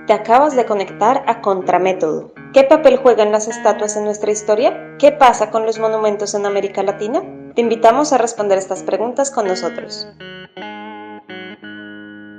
Te acabas de conectar a Contramétodo. ¿Qué papel juegan las estatuas en nuestra historia? ¿Qué pasa con los monumentos en América Latina? Te invitamos a responder estas preguntas con nosotros.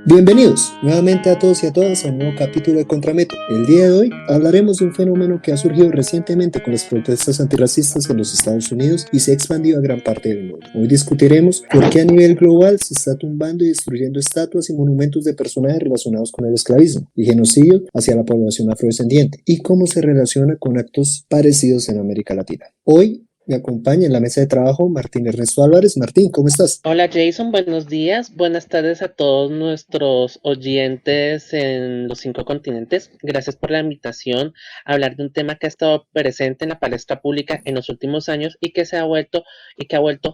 Bienvenidos nuevamente a todos y a todas a un nuevo capítulo de Contramétodo. El día de hoy hablaremos de un fenómeno que ha surgido recientemente con las protestas antirracistas en los Estados Unidos y se ha expandido a gran parte del mundo. Hoy discutiremos por qué a nivel global se está tumbando y destruyendo estatuas y monumentos de personajes relacionados con el esclavismo y genocidio hacia la población afrodescendiente y cómo se relaciona con actos parecidos en América Latina. Hoy me acompaña en la mesa de trabajo Martín Ernesto Álvarez. Martín, ¿cómo estás? Hola Jason, buenos días, buenas tardes a todos nuestros oyentes en los 5 continentes. Gracias por la invitación a hablar de un tema que ha estado presente en la palestra pública en los últimos años y que ha vuelto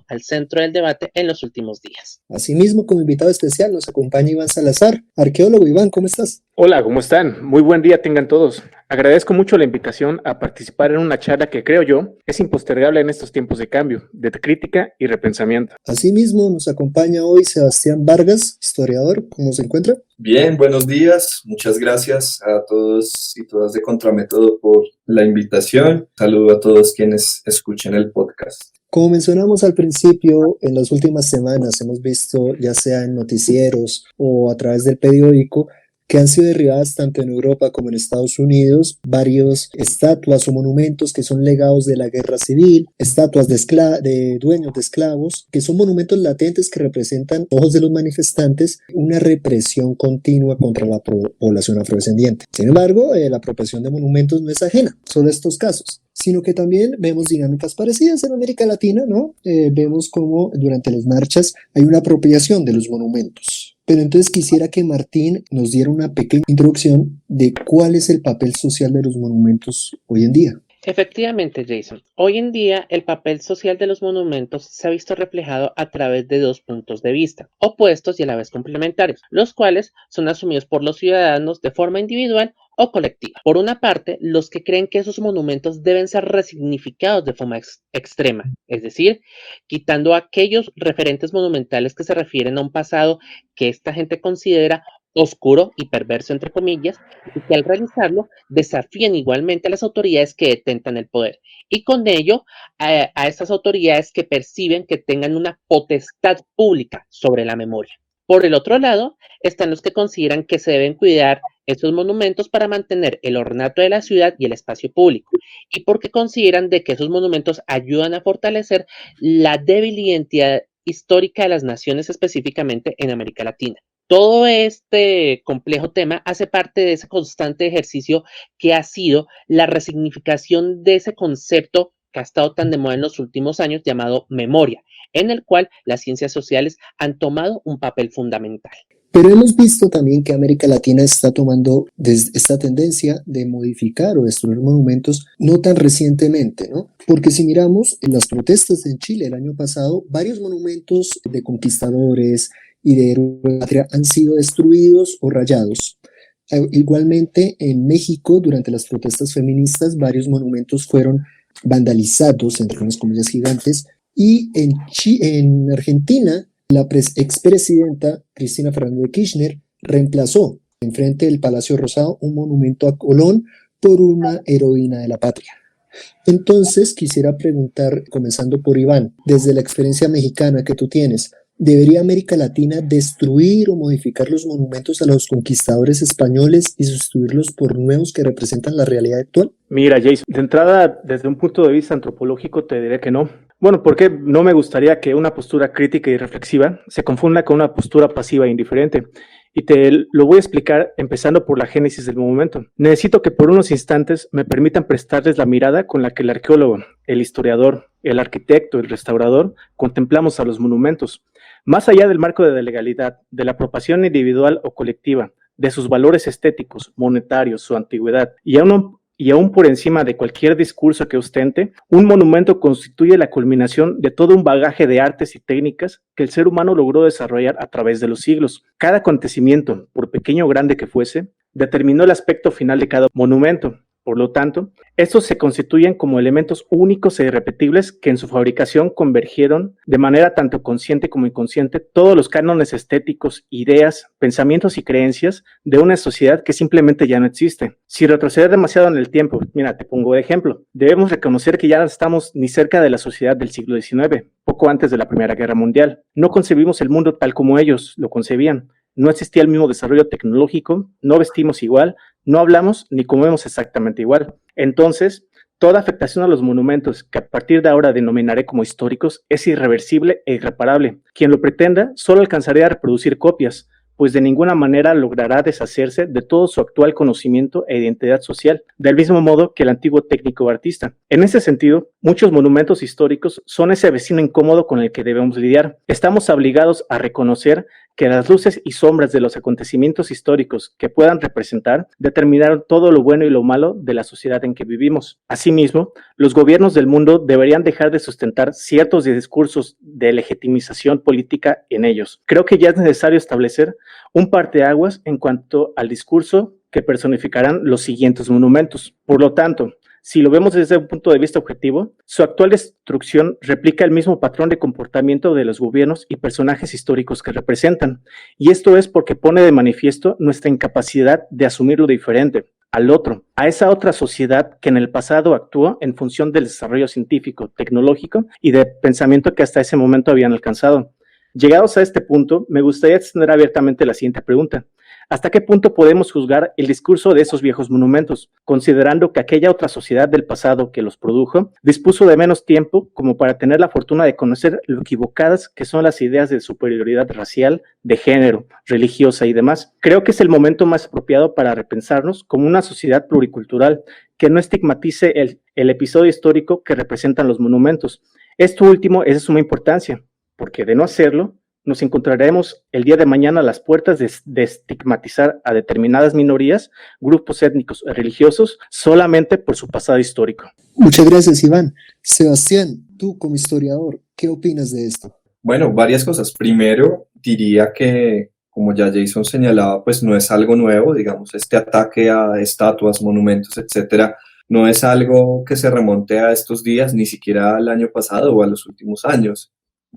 al centro del debate en los últimos días. Asimismo, como invitado especial nos acompaña Iván Salazar, arqueólogo. Iván, ¿cómo estás? Hola, ¿cómo están? Muy buen día tengan todos. Agradezco mucho la invitación a participar en una charla que creo yo es impostergable en estos tiempos de cambio, de crítica y repensamiento. Asimismo, nos acompaña hoy Sebastián Vargas, historiador. ¿Cómo se encuentra? Bien, buenos días. Muchas gracias a todos y todas de Contramétodo por la invitación. Saludo a todos quienes escuchen el podcast. Como mencionamos al principio, en las últimas semanas hemos visto, ya sea en noticieros o a través del periódico, que han sido derribadas tanto en Europa como en Estados Unidos varios estatuas o monumentos que son legados de la guerra civil, estatuas de dueños de esclavos, que son monumentos latentes que representan, ojos de los manifestantes, una represión continua contra la población afrodescendiente. Sin embargo, la apropiación de monumentos no es ajena solo a estos casos, sino que también vemos dinámicas parecidas en América Latina, ¿no? Vemos cómo durante las marchas hay una apropiación de los monumentos. Pero entonces quisiera que Martín nos diera una pequeña introducción de cuál es el papel social de los monumentos hoy en día. Efectivamente, Jason. Hoy en día, el papel social de los monumentos se ha visto reflejado a través de dos puntos de vista, opuestos y a la vez complementarios, los cuales son asumidos por los ciudadanos de forma individual o colectiva. Por una parte, los que creen que esos monumentos deben ser resignificados de forma extrema, es decir, quitando aquellos referentes monumentales que se refieren a un pasado que esta gente considera oscuro y perverso, entre comillas, y que al realizarlo desafían igualmente a las autoridades que detentan el poder, y con ello a estas autoridades que perciben que tengan una potestad pública sobre la memoria. Por el otro lado, están los que consideran que se deben cuidar estos monumentos para mantener el ornato de la ciudad y el espacio público, y porque consideran de que esos monumentos ayudan a fortalecer la débil identidad histórica de las naciones, específicamente en América Latina. Todo este complejo tema hace parte de ese constante ejercicio que ha sido la resignificación de ese concepto que ha estado tan de moda en los últimos años llamado memoria, en el cual las ciencias sociales han tomado un papel fundamental. Pero hemos visto también que América Latina está tomando esta tendencia de modificar o destruir monumentos no tan recientemente, ¿no? Porque si miramos en las protestas en Chile el año pasado, varios monumentos de conquistadores y de héroes de la patria han sido destruidos o rayados. Igualmente en México, durante las protestas feministas, varios monumentos fueron vandalizados, entre unas comillas gigantes, y en Argentina, la expresidenta Cristina Fernández de Kirchner reemplazó enfrente del Palacio Rosado un monumento a Colón por una heroína de la patria. Entonces quisiera preguntar, comenzando por Iván, desde la experiencia mexicana que tú tienes, ¿debería América Latina destruir o modificar los monumentos a los conquistadores españoles y sustituirlos por nuevos que representan la realidad actual? Mira, Jason, de entrada, desde un punto de vista antropológico, te diré que no. Bueno, porque no me gustaría que una postura crítica y reflexiva se confunda con una postura pasiva e indiferente. Y te lo voy a explicar empezando por la génesis del monumento. Necesito que por unos instantes me permitan prestarles la mirada con la que el arqueólogo, el historiador, el arquitecto, el restaurador contemplamos a los monumentos. Más allá del marco de la legalidad, de la apropiación individual o colectiva, de sus valores estéticos, monetarios, su antigüedad, y aún por encima de cualquier discurso que ostente, un monumento constituye la culminación de todo un bagaje de artes y técnicas que el ser humano logró desarrollar a través de los siglos. Cada acontecimiento, por pequeño o grande que fuese, determinó el aspecto final de cada monumento. Por lo tanto, estos se constituyen como elementos únicos e irrepetibles que en su fabricación convergieron de manera tanto consciente como inconsciente todos los cánones estéticos, ideas, pensamientos y creencias de una sociedad que simplemente ya no existe. Si retroceder demasiado en el tiempo, mira, te pongo de ejemplo, debemos reconocer que ya no estamos ni cerca de la sociedad del siglo XIX, poco antes de la Primera Guerra Mundial. No concebimos el mundo tal como ellos lo concebían. No existía el mismo desarrollo tecnológico, no vestimos igual, no hablamos ni comemos exactamente igual. Entonces, toda afectación a los monumentos, que a partir de ahora denominaré como históricos, es irreversible e irreparable. Quien lo pretenda solo alcanzaría a reproducir copias, pues de ninguna manera logrará deshacerse de todo su actual conocimiento e identidad social, del mismo modo que el antiguo técnico o artista. En ese sentido, muchos monumentos históricos son ese vecino incómodo con el que debemos lidiar. Estamos obligados a reconocer que las luces y sombras de los acontecimientos históricos que puedan representar determinaron todo lo bueno y lo malo de la sociedad en que vivimos. Asimismo, los gobiernos del mundo deberían dejar de sustentar ciertos discursos de legitimización política en ellos. Creo que ya es necesario establecer un parteaguas en cuanto al discurso que personificarán los siguientes monumentos. Por lo tanto, si lo vemos desde un punto de vista objetivo, su actual destrucción replica el mismo patrón de comportamiento de los gobiernos y personajes históricos que representan, y esto es porque pone de manifiesto nuestra incapacidad de asumir lo diferente, al otro, a esa otra sociedad que en el pasado actuó en función del desarrollo científico, tecnológico y de pensamiento que hasta ese momento habían alcanzado. Llegados a este punto, me gustaría extender abiertamente la siguiente pregunta. ¿Hasta qué punto podemos juzgar el discurso de esos viejos monumentos, considerando que aquella otra sociedad del pasado que los produjo dispuso de menos tiempo como para tener la fortuna de conocer lo equivocadas que son las ideas de superioridad racial, de género, religiosa y demás? Creo que es el momento más apropiado para repensarnos como una sociedad pluricultural que no estigmatice el episodio histórico que representan los monumentos. Esto último es de suma importancia, porque de no hacerlo, nos encontraremos el día de mañana a las puertas de estigmatizar a determinadas minorías, grupos étnicos y religiosos, solamente por su pasado histórico. Muchas gracias, Iván. Sebastián, tú como historiador, ¿qué opinas de esto? Bueno, varias cosas. Primero, diría que, como ya Jason señalaba, pues no es algo nuevo, digamos, este ataque a estatuas, monumentos, etcétera, no es algo que se remonte a estos días, ni siquiera al año pasado o a los últimos años,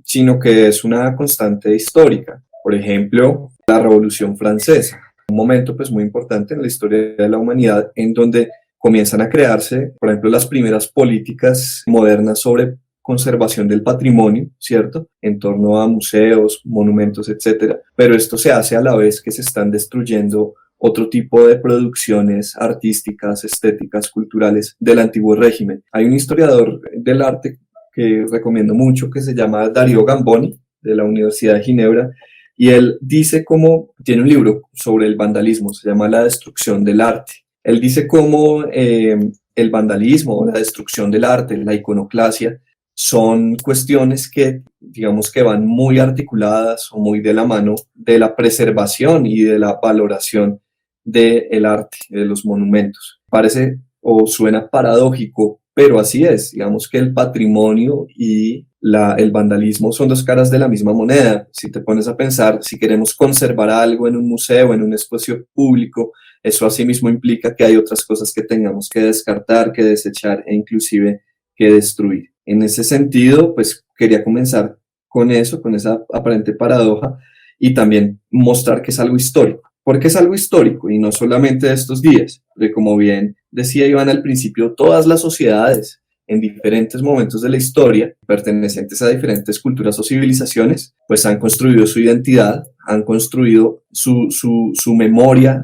sino que es una constante histórica. Por ejemplo, la Revolución Francesa, un momento pues muy importante en la historia de la humanidad en donde comienzan a crearse, por ejemplo, las primeras políticas modernas sobre conservación del patrimonio, ¿cierto? En torno a museos, monumentos, etcétera. Pero esto se hace a la vez que se están destruyendo otro tipo de producciones artísticas, estéticas, culturales del antiguo régimen. Hay un historiador del arte que recomiendo mucho, que se llama Darío Gamboni, de la Universidad de Ginebra, y él dice cómo, tiene un libro sobre el vandalismo, se llama La destrucción del arte. Él dice cómo el vandalismo, la destrucción del arte, la iconoclasia, son cuestiones que, digamos, que van muy articuladas o muy de la mano de la preservación y de la valoración del arte, de los monumentos. Parece o suena paradójico, pero así es, digamos que el patrimonio y el vandalismo son dos caras de la misma moneda. Si te pones a pensar, si queremos conservar algo en un museo, en un espacio público, eso asimismo implica que hay otras cosas que tengamos que descartar, que desechar e inclusive que destruir. En ese sentido, pues quería comenzar con eso, con esa aparente paradoja y también mostrar que es algo histórico. ¿Por qué es algo histórico? Y no solamente de estos días, porque como bien decía Iván al principio, todas las sociedades en diferentes momentos de la historia, pertenecientes a diferentes culturas o civilizaciones, pues han construido su identidad, han construido su memoria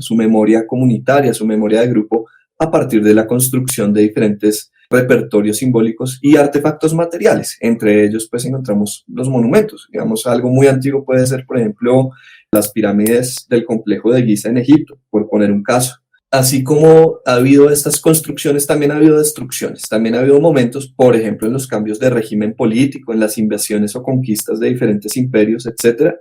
comunitaria, su memoria de grupo, a partir de la construcción de diferentes repertorios simbólicos y artefactos materiales. Entre ellos, pues encontramos los monumentos. Digamos, algo muy antiguo puede ser, por ejemplo, las pirámides del complejo de Giza en Egipto, por poner un caso. Así como ha habido estas construcciones, también ha habido destrucciones, también ha habido momentos, por ejemplo, en los cambios de régimen político, en las invasiones o conquistas de diferentes imperios, etcétera,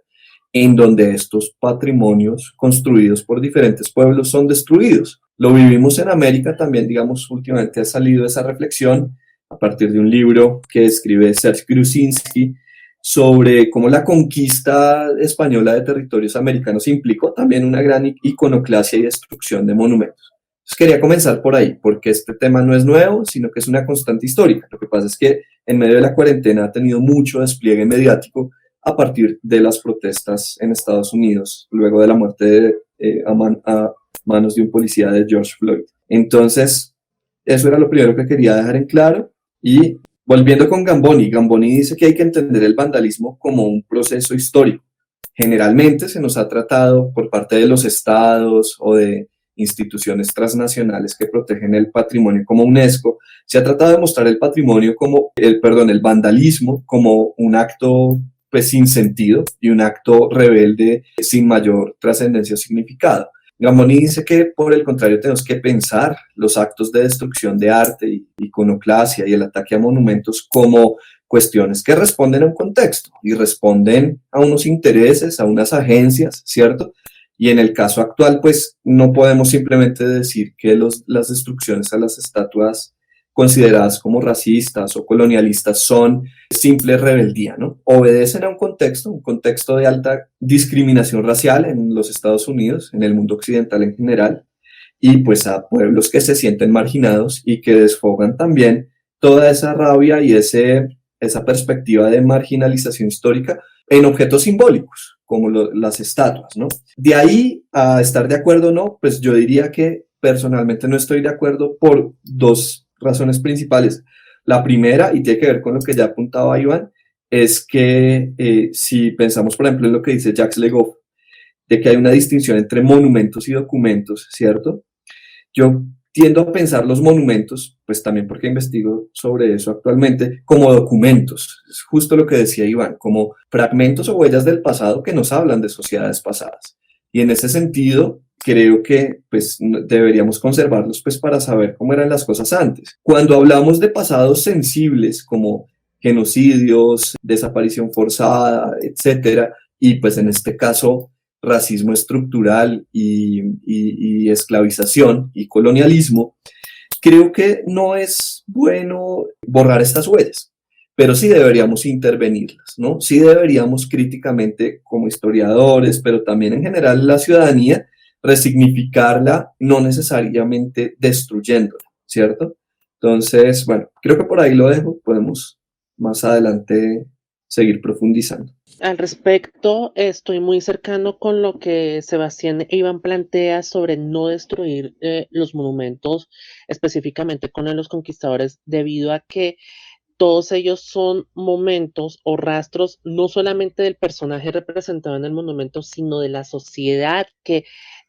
en donde estos patrimonios construidos por diferentes pueblos son destruidos. Lo vivimos en América también, digamos, últimamente ha salido esa reflexión a partir de un libro que escribe Serge Krusinski sobre cómo la conquista española de territorios americanos implicó también una gran iconoclasia y destrucción de monumentos. Entonces quería comenzar por ahí, porque este tema no es nuevo, sino que es una constante histórica. Lo que pasa es que en medio de la cuarentena ha tenido mucho despliegue mediático a partir de las protestas en Estados Unidos, luego de la muerte a manos de un policía de George Floyd. Entonces, eso era lo primero que quería dejar en claro. Y volviendo con Gamboni, Gamboni dice que hay que entender el vandalismo como un proceso histórico. Generalmente se nos ha tratado por parte de los estados o de instituciones transnacionales que protegen el patrimonio como UNESCO, se ha tratado de mostrar el patrimonio como, el vandalismo como un acto pues sin sentido y un acto rebelde sin mayor trascendencia o significado. Gamboni dice que por el contrario tenemos que pensar los actos de destrucción de arte, iconoclasia y el ataque a monumentos como cuestiones que responden a un contexto y responden a unos intereses, a unas agencias, ¿cierto? Y en el caso actual, pues no podemos simplemente decir que las destrucciones a las estatuas consideradas como racistas o colonialistas son simple rebeldía, ¿no? Obedecen a un contexto de alta discriminación racial en los Estados Unidos, en el mundo occidental en general, y pues a pueblos que se sienten marginados y que desfogan también toda esa rabia y esa perspectiva de marginalización histórica en objetos simbólicos, como las estatuas, ¿no? De ahí a estar de acuerdo o no, pues yo diría que personalmente no estoy de acuerdo por dos razones principales. La primera, y tiene que ver con lo que ya apuntaba Iván, es que si pensamos, por ejemplo, en lo que dice Jacques Le Goff, de que hay una distinción entre monumentos y documentos, ¿cierto? Yo tiendo a pensar los monumentos, pues también porque investigo sobre eso actualmente, como documentos. Es justo lo que decía Iván, como fragmentos o huellas del pasado que nos hablan de sociedades pasadas. Y en ese sentido, creo que pues, deberíamos conservarlos pues, para saber cómo eran las cosas antes. Cuando hablamos de pasados sensibles como genocidios, desaparición forzada, etcétera, y pues en este caso racismo estructural y esclavización y colonialismo, creo que no es bueno borrar estas huellas, pero sí deberíamos intervenirlas, ¿no? Sí deberíamos críticamente como historiadores, pero también en general la ciudadanía, resignificarla, no necesariamente destruyéndola, ¿cierto? Entonces, bueno, creo que por ahí lo dejo, podemos más adelante seguir profundizando. Al respecto, estoy muy cercano con lo que Sebastián e Iván plantea sobre no destruir los monumentos, específicamente con los conquistadores, debido a que todos ellos son momentos o rastros no solamente del personaje representado en el monumento, sino de la sociedad que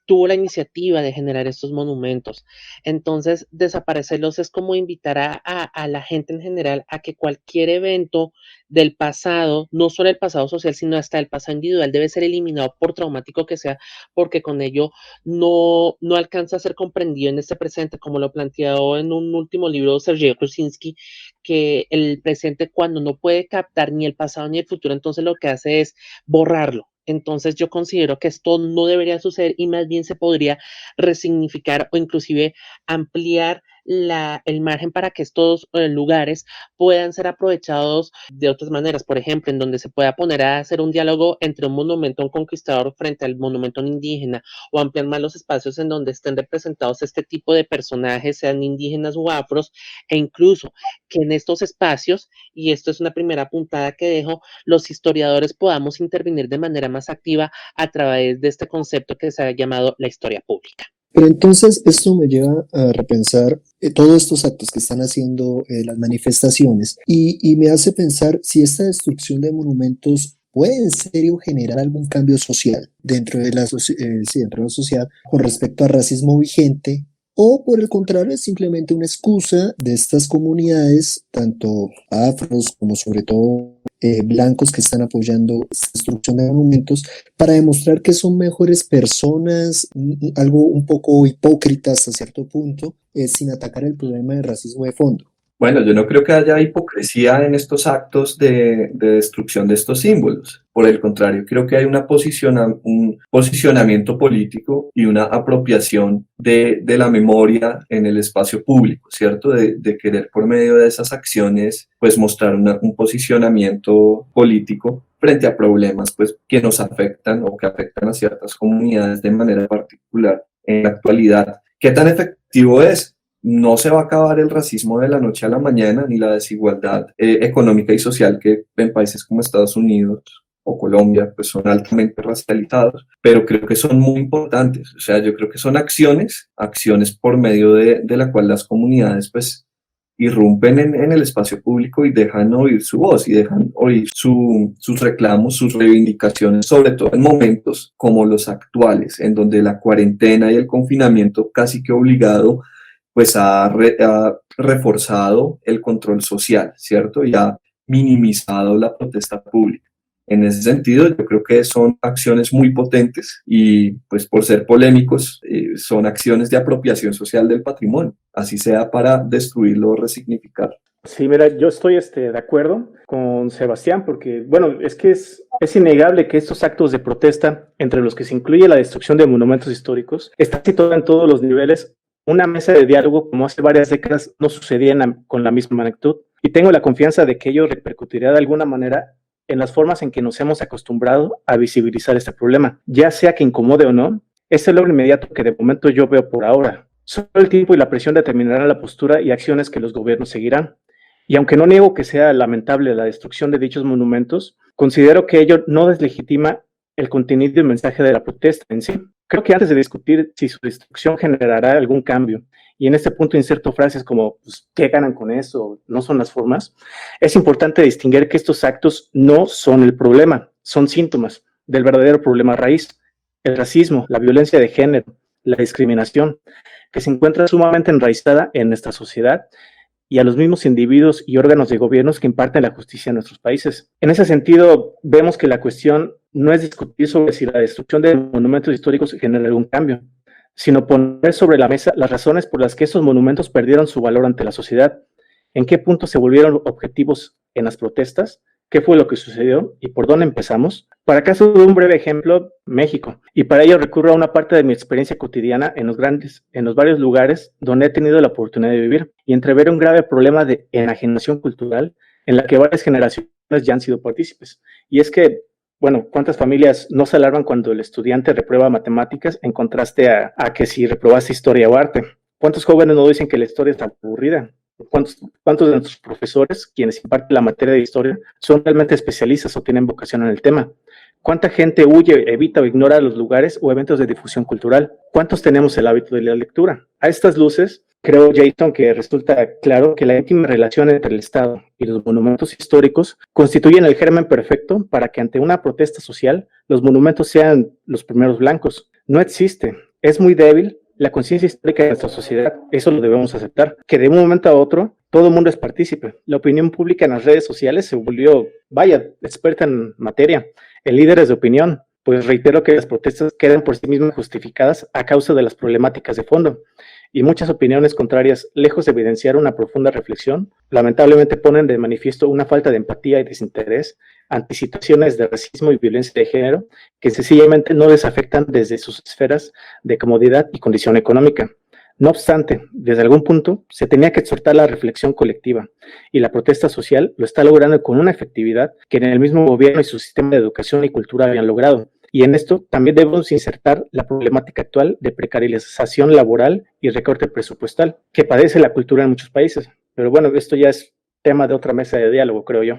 tuvo la iniciativa de generar estos monumentos. Entonces, desaparecerlos es como invitar a la gente en general a que cualquier evento del pasado, no solo el pasado social, sino hasta el pasado individual, debe ser eliminado por traumático que sea, porque con ello no alcanza a ser comprendido en este presente, como lo planteó en un último libro Sergei Krusinski, que el presente cuando no puede captar ni el pasado ni el futuro, entonces lo que hace es borrarlo. Entonces yo considero que esto no debería suceder y más bien se podría resignificar o inclusive ampliar el margen para que estos lugares puedan ser aprovechados de otras maneras. Por ejemplo, en donde se pueda poner a hacer un diálogo entre un monumento a un conquistador frente al monumento a un indígena, o ampliar más los espacios en donde estén representados este tipo de personajes, sean indígenas o afros, e incluso que en estos espacios, y esto es una primera puntada que dejo, los historiadores podamos intervenir de manera más activa a través de este concepto que se ha llamado la historia pública. Pero entonces esto me lleva a repensar todos estos actos que están haciendo las manifestaciones y me hace pensar si esta destrucción de monumentos puede en serio generar algún cambio social dentro de la sociedad con respecto al racismo vigente, o por el contrario es simplemente una excusa de estas comunidades, tanto afros como sobre todo blancos que están apoyando esta destrucción de monumentos, para demostrar que son mejores personas, algo un poco hipócritas a cierto punto, sin atacar el problema del racismo de fondo. Bueno, yo no creo que haya hipocresía en estos actos de destrucción de estos símbolos. Por el contrario, creo que hay un posicionamiento político y una apropiación de la memoria en el espacio público, ¿cierto? De querer por medio de esas acciones, pues mostrar un posicionamiento político frente a problemas, pues, que nos afectan o que afectan a ciertas comunidades de manera particular en la actualidad, ¿Qué tan efectivo es? No se va a acabar el racismo de la noche a la mañana, ni la desigualdad económica y social que en países como Estados Unidos o Colombia pues son altamente racializados, pero creo que son muy importantes. O sea, yo creo que son acciones por medio de la cual las comunidades pues irrumpen en el espacio público y dejan oír su voz y dejan oír sus reclamos, sus reivindicaciones, sobre todo en momentos como los actuales, en donde la cuarentena y el confinamiento casi que obligado pues ha reforzado el control social, ¿cierto? Y ha minimizado la protesta pública. En ese sentido, yo creo que son acciones muy potentes y, pues, por ser polémicos, son acciones de apropiación social del patrimonio, así sea para destruirlo o resignificarlo. Sí, mira, yo estoy de acuerdo con Sebastián porque, bueno, es que es innegable que estos actos de protesta, entre los que se incluye la destrucción de monumentos históricos, están situados en todos los niveles. Una mesa de diálogo, como hace varias décadas, no sucedía con la misma magnitud. Y tengo la confianza de que ello repercutirá de alguna manera en las formas en que nos hemos acostumbrado a visibilizar este problema. Ya sea que incomode o no, es el logro inmediato que de momento yo veo por ahora. Solo el tiempo y la presión determinarán la postura y acciones que los gobiernos seguirán. Y aunque no niego que sea lamentable la destrucción de dichos monumentos, considero que ello no deslegitima el contenido y el mensaje de la protesta en sí. Creo que antes de discutir si su destrucción generará algún cambio, y en este punto inserto frases como pues, ¿qué ganan con eso? No son las formas. Es importante distinguir que estos actos no son el problema, son síntomas del verdadero problema raíz, el racismo, la violencia de género, la discriminación, que se encuentra sumamente enraizada en nuestra sociedad y a los mismos individuos y órganos de gobiernos que imparten la justicia en nuestros países. En ese sentido, vemos que la cuestión no es discutir sobre si la destrucción de monumentos históricos genera algún cambio, sino poner sobre la mesa las razones por las que esos monumentos perdieron su valor ante la sociedad, en qué punto se volvieron objetivos en las protestas, qué fue lo que sucedió y por dónde empezamos. Para caso de un breve ejemplo, México, y para ello recurro a una parte de mi experiencia cotidiana en los varios lugares donde he tenido la oportunidad de vivir y entrever un grave problema de enajenación cultural en la que varias generaciones ya han sido partícipes. Y es que bueno, ¿cuántas familias no se alarman cuando el estudiante reprueba matemáticas en contraste a que si reprobaste historia o arte? ¿Cuántos jóvenes no dicen que la historia está aburrida? ¿Cuántos de nuestros profesores, quienes imparten la materia de historia, son realmente especialistas o tienen vocación en el tema? ¿Cuánta gente huye, evita o ignora los lugares o eventos de difusión cultural? ¿Cuántos tenemos el hábito de la lectura? A estas luces, creo, Jason, que resulta claro que la íntima relación entre el Estado y los monumentos históricos constituyen el germen perfecto para que ante una protesta social los monumentos sean los primeros blancos. No existe, es muy débil la conciencia histórica de nuestra sociedad, eso lo debemos aceptar, que de un momento a otro todo el mundo es partícipe. La opinión pública en las redes sociales se volvió, vaya, experta en materia, en líderes de opinión, pues reitero que las protestas quedan por sí mismas justificadas a causa de las problemáticas de fondo. Y muchas opiniones contrarias, lejos de evidenciar una profunda reflexión, lamentablemente ponen de manifiesto una falta de empatía y desinterés ante situaciones de racismo y violencia de género que sencillamente no les afectan desde sus esferas de comodidad y condición económica. No obstante, desde algún punto se tenía que exhortar la reflexión colectiva y la protesta social lo está logrando con una efectividad que en el mismo gobierno y su sistema de educación y cultura habían logrado. Y en esto también debemos insertar la problemática actual de precarización laboral y recorte presupuestal que padece la cultura en muchos países. Pero bueno, esto ya es tema de otra mesa de diálogo, creo yo.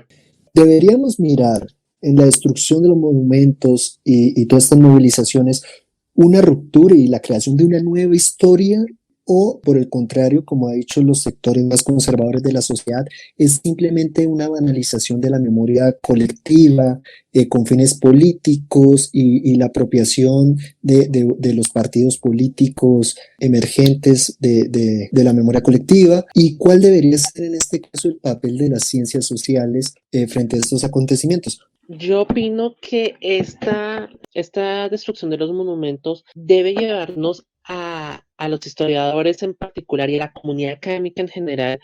Deberíamos mirar en la destrucción de los monumentos y todas estas movilizaciones una ruptura y la creación de una nueva historia, o por el contrario, como ha dicho los sectores más conservadores de la sociedad, es simplemente una banalización de la memoria colectiva con fines políticos y la apropiación de los partidos políticos emergentes de la memoria colectiva. ¿Y cuál debería ser en este caso el papel de las ciencias sociales frente a estos acontecimientos? Yo opino que esta destrucción de los monumentos debe llevarnos a los historiadores en particular y a la comunidad académica en general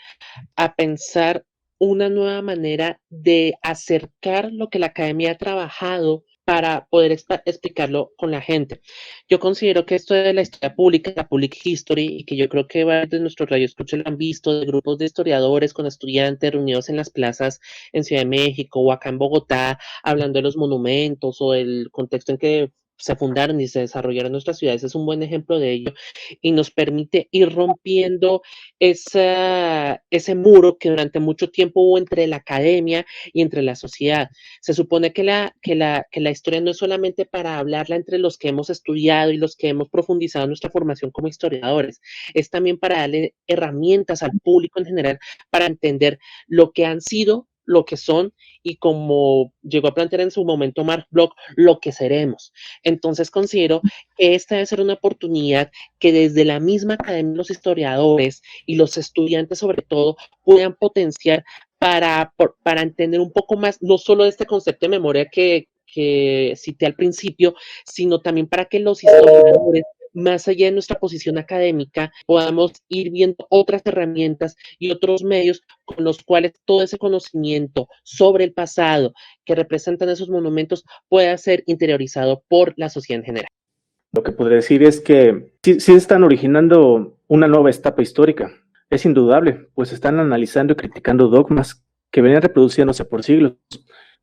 a pensar una nueva manera de acercar lo que la academia ha trabajado para poder explicarlo con la gente. Yo considero que esto de la historia pública, la public history, y que yo creo que varios de nuestros radioescuchas lo han visto, de grupos de historiadores con estudiantes reunidos en las plazas en Ciudad de México o acá en Bogotá, hablando de los monumentos o el contexto en que se fundaron y se desarrollaron en nuestras ciudades es un buen ejemplo de ello y nos permite ir rompiendo ese muro que durante mucho tiempo hubo entre la academia y entre la sociedad. Se supone que la historia no es solamente para hablarla entre los que hemos estudiado y los que hemos profundizado en nuestra formación como historiadores, es también para darle herramientas al público en general para entender lo que han sido, lo que son y como llegó a plantear en su momento Mark Bloch, lo que seremos. Entonces considero que esta debe ser una oportunidad que desde la misma academia los historiadores y los estudiantes sobre todo puedan potenciar para entender un poco más, no solo de este concepto de memoria que cité al principio, sino también para que los historiadores, más allá de nuestra posición académica, podamos ir viendo otras herramientas y otros medios con los cuales todo ese conocimiento sobre el pasado que representan esos monumentos pueda ser interiorizado por la sociedad en general. Lo que podría decir es que sí están originando una nueva etapa histórica. Es indudable, pues están analizando y criticando dogmas que venían reproduciéndose por siglos,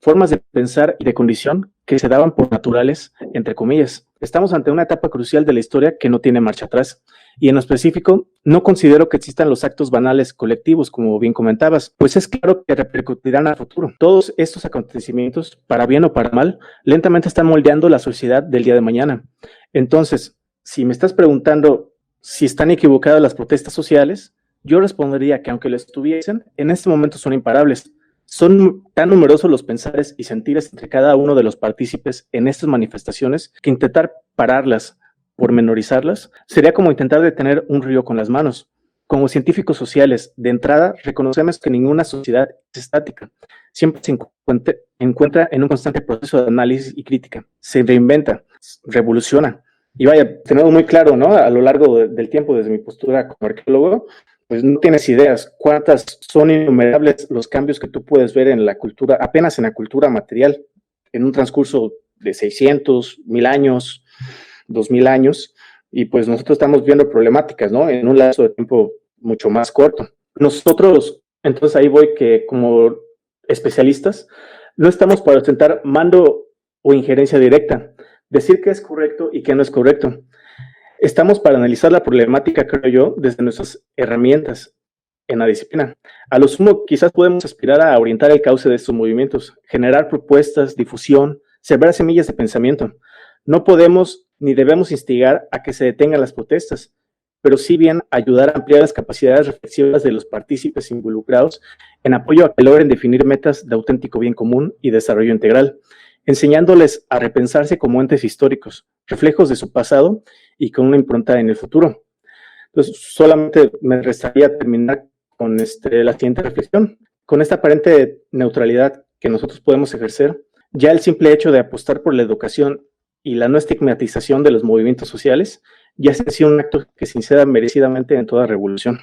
formas de pensar y de condición que se daban por naturales, entre comillas. Estamos ante una etapa crucial de la historia que no tiene marcha atrás. Y en lo específico, no considero que existan los actos banales colectivos, como bien comentabas, pues es claro que repercutirán a futuro. Todos estos acontecimientos, para bien o para mal, lentamente están moldeando la sociedad del día de mañana. Entonces, si me estás preguntando si están equivocadas las protestas sociales, yo respondería que aunque lo estuviesen, en este momento son imparables. Son tan numerosos los pensares y sentires entre cada uno de los partícipes en estas manifestaciones que intentar pararlas, pormenorizarlas, sería como intentar detener un río con las manos. Como científicos sociales, de entrada, reconocemos que ninguna sociedad es estática. Siempre se encuentra en un constante proceso de análisis y crítica. Se reinventa, revoluciona. Y vaya, tenemos muy claro, ¿no? A lo largo del tiempo, desde mi postura como arqueólogo, pues no tienes ideas cuántas son innumerables los cambios que tú puedes ver en la cultura, apenas en la cultura material, en un transcurso de 600, 1000 años, 2000 años, y pues nosotros estamos viendo problemáticas, ¿no? En un lapso de tiempo mucho más corto. Nosotros, entonces ahí voy que como especialistas, no estamos para ostentar mando o injerencia directa, decir qué es correcto y qué no es correcto. Estamos para analizar la problemática, creo yo, desde nuestras herramientas en la disciplina. A lo sumo, quizás podemos aspirar a orientar el cauce de estos movimientos, generar propuestas, difusión, sembrar semillas de pensamiento. No podemos ni debemos instigar a que se detengan las protestas, pero sí bien ayudar a ampliar las capacidades reflexivas de los partícipes involucrados en apoyo a que logren definir metas de auténtico bien común y desarrollo integral, enseñándoles a repensarse como entes históricos, reflejos de su pasado y con una impronta en el futuro. Entonces, solamente me restaría terminar con la siguiente reflexión. Con esta aparente neutralidad que nosotros podemos ejercer, ya el simple hecho de apostar por la educación y la no estigmatización de los movimientos sociales ya se sido un acto que se incida merecidamente en toda revolución.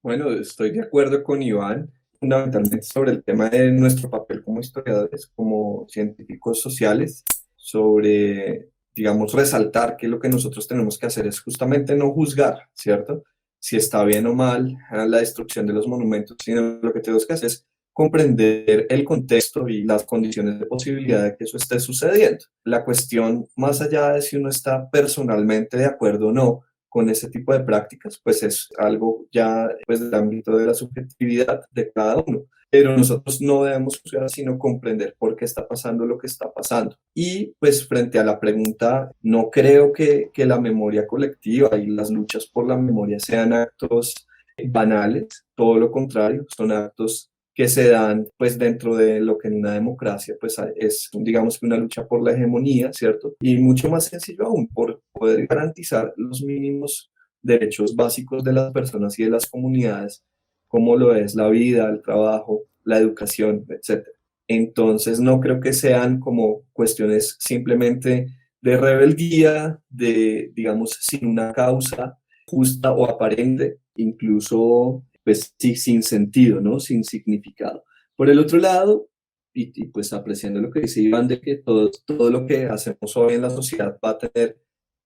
Bueno, estoy de acuerdo con Iván, fundamentalmente sobre el tema de nuestro papel como historiadores, como científicos sociales, sobre, digamos, resaltar que lo que nosotros tenemos que hacer es justamente no juzgar, ¿cierto? Si está bien o mal la destrucción de los monumentos, sino lo que tenemos que hacer es comprender el contexto y las condiciones de posibilidad de que eso esté sucediendo. La cuestión, más allá de si uno está personalmente de acuerdo o no con ese tipo de prácticas, pues es algo ya pues, del ámbito de la subjetividad de cada uno. Pero nosotros no debemos juzgar, sino comprender por qué está pasando lo que está pasando. Y pues frente a la pregunta, no creo que la memoria colectiva y las luchas por la memoria sean actos banales, todo lo contrario, son actos que se dan pues dentro de lo que en una democracia pues es digamos que una lucha por la hegemonía, ¿cierto? Y mucho más sencillo aún, por poder garantizar los mínimos derechos básicos de las personas y de las comunidades, como lo es la vida, el trabajo, la educación, etc. Entonces no creo que sean como cuestiones simplemente de rebeldía, de digamos sin una causa justa o aparente, incluso pues sí, sin sentido, ¿no? Sin significado. Por el otro lado, y pues apreciando lo que dice Iván, de que todo lo que hacemos hoy en la sociedad va a tener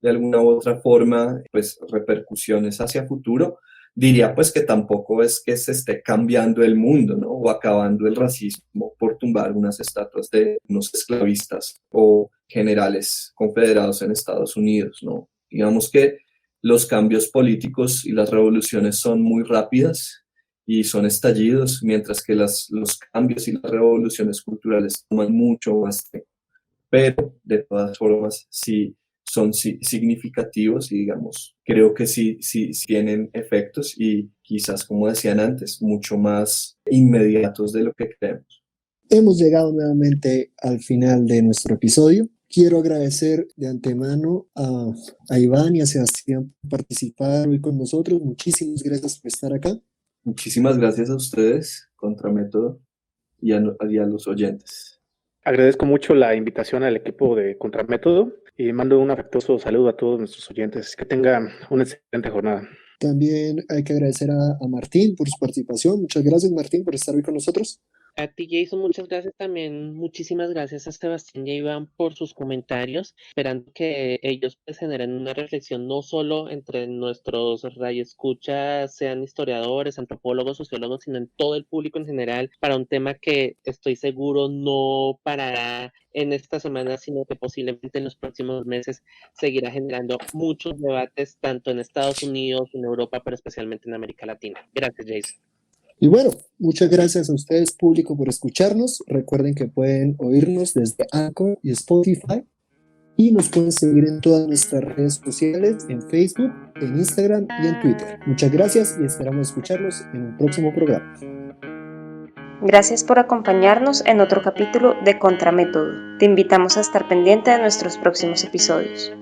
de alguna u otra forma, pues repercusiones hacia futuro, diría pues que tampoco es que se esté cambiando el mundo, ¿no? O acabando el racismo por tumbar unas estatuas de unos esclavistas o generales confederados en Estados Unidos, ¿no? Digamos que los cambios políticos y las revoluciones son muy rápidas y son estallidos, mientras que los cambios y las revoluciones culturales toman mucho más tiempo. Pero de todas formas sí son significativos y digamos, creo que sí tienen efectos y quizás, como decían antes, mucho más inmediatos de lo que creemos. Hemos llegado nuevamente al final de nuestro episodio. Quiero agradecer de antemano a Iván y a Sebastián por participar hoy con nosotros. Muchísimas gracias por estar acá. Muchísimas gracias a ustedes, Contramétodo, y a los oyentes. Agradezco mucho la invitación al equipo de Contramétodo y mando un afectuoso saludo a todos nuestros oyentes. Que tengan una excelente jornada. También hay que agradecer a Martín por su participación. Muchas gracias, Martín, por estar hoy con nosotros. A ti, Jason, muchas gracias también. Muchísimas gracias a Sebastián y a Iván por sus comentarios, esperando que ellos pues generen una reflexión no solo entre nuestros radioescuchas, sean historiadores, antropólogos, sociólogos, sino en todo el público en general, para un tema que estoy seguro no parará en esta semana, sino que posiblemente en los próximos meses seguirá generando muchos debates, tanto en Estados Unidos, en Europa, pero especialmente en América Latina. Gracias, Jason. Y bueno, muchas gracias a ustedes, público, por escucharnos. Recuerden que pueden oírnos desde Anchor y Spotify y nos pueden seguir en todas nuestras redes sociales, en Facebook, en Instagram y en Twitter. Muchas gracias y esperamos escucharlos en un próximo programa. Gracias por acompañarnos en otro capítulo de Contramétodo. Te invitamos a estar pendiente de nuestros próximos episodios.